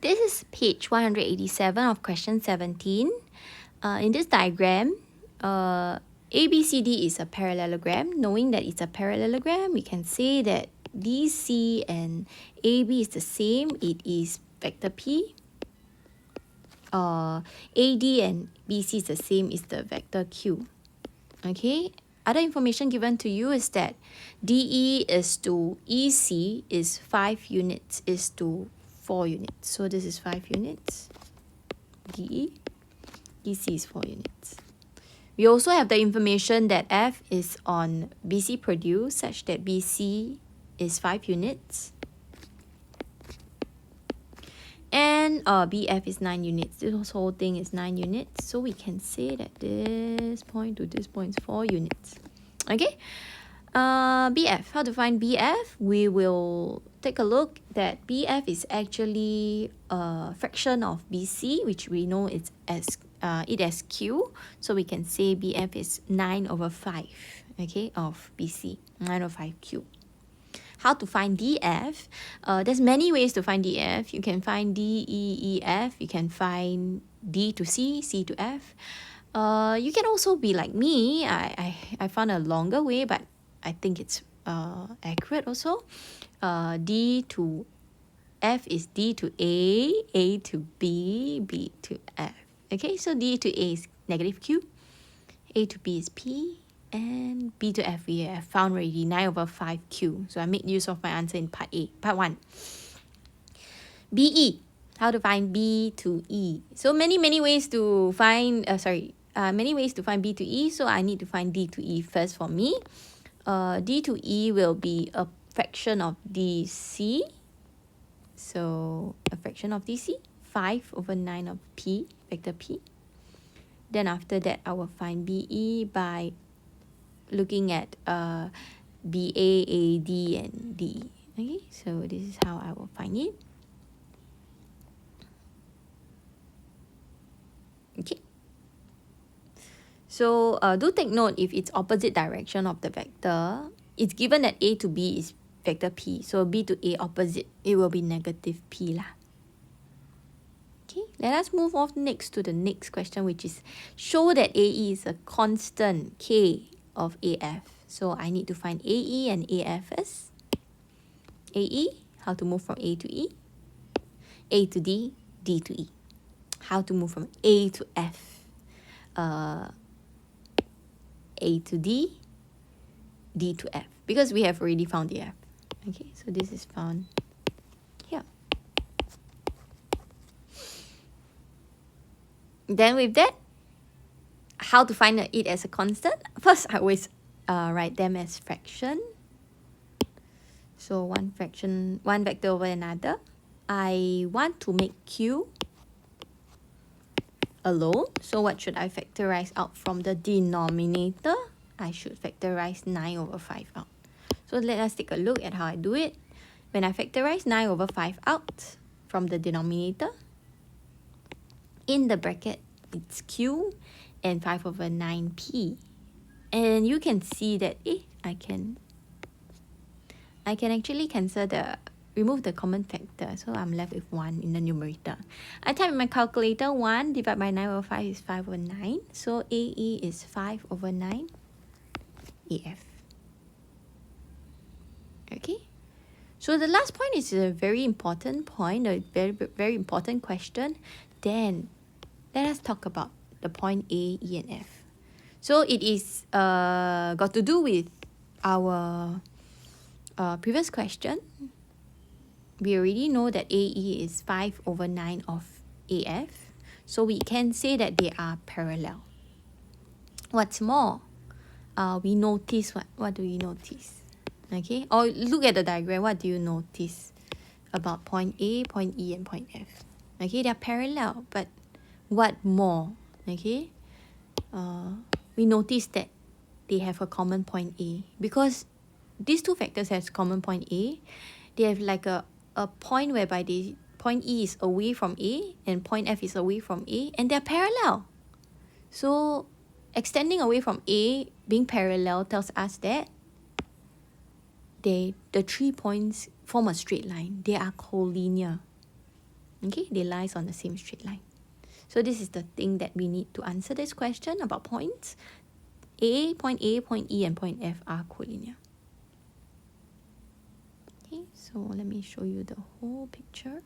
This is page 187 of question 17. In this diagram, ABCD is a parallelogram. Knowing that it's a parallelogram, we can say that DC and AB is the same. It is vector P. AD and BC is the same. It's the vector Q. Okay. Other information given to you is that DE is to EC is 5 units is to 4 units. So this is 5 units. DE. EC is 4 units. We also have the information that F is on BC produce such that BC is 5 units. And BF is 9 units. This whole thing is 9 units. So we can say that this point to this point is 4 units. Okay? BF. How to find BF? We will take a look that BF is actually a fraction of BC, which we know it's as Q. So we can say BF is 9 over 5, okay, of BC. 9 over 5Q. How to find DF? There's many ways to find DF. You can find D, E, E, F. You can find D to C, C to F. You can also be like me. I found a longer way, but I think it's accurate also. D to F is D to A to B, B to F. Okay, so D to A is negative Q, A to B is P, and B to F we have found already 9 over 5Q. So I made use of my answer in part 1. BE, how to find B to E. So many ways to find, many ways to find B to E. So I need to find D to E first for me. D to E will be a fraction of DC. So a fraction of DC, 5 over 9 of P, vector P. Then after that, I will find BE by looking at BA, AD, and DE. Okay, so this is how I will find it. Okay. So do take note if it's opposite direction of the vector. It's given that A to B is vector P. So B to A opposite, it will be negative P lah. Okay, let us move on next to the next question, which is show that AE is a constant K of AF. So I need to find AE and AF first. AE, how to move from A to E. A to D, D to E. How to move from A to F. A to D, D to F. Because we have already found the F. Okay, so this is found here. Then with that, how to find it as a constant? First, I always write them as fraction. So one fraction, one vector over another. I want to make Q alone. So what should I factorize out from the denominator? I should factorize 9 over 5 out. So let us take a look at how I do it. When I factorize 9 over 5 out from the denominator, in the bracket, it's Q and 5 over 9P. And you can see that I can actually remove the common factor. So I'm left with 1 in the numerator. I type in my calculator, 1 divided by 9 over 5 is 5 over 9. So AE is 5 over 9 AF. Okay. So the last point is a very important point, a very, very important question. Then let us talk about the point A, E, and F. So it is got to do with our previous question. We already know that AE is 5 over 9 of AF. So we can say that they are parallel. What's more, we notice what do we notice? Okay, or look at the diagram. What do you notice about point A, point E, and point F? Okay, they're parallel, but what more? Okay, we notice that they have a common point A because these two factors have common point A. They have like a point whereby the point E is away from A and point F is away from A, and they're parallel. So extending away from A being parallel tells us that the 3 points form a straight line. They are collinear. Okay, they lies on the same straight line. So this is the thing that we need to answer this question about points. Point E, and point F are collinear. Okay, so let me show you the whole picture.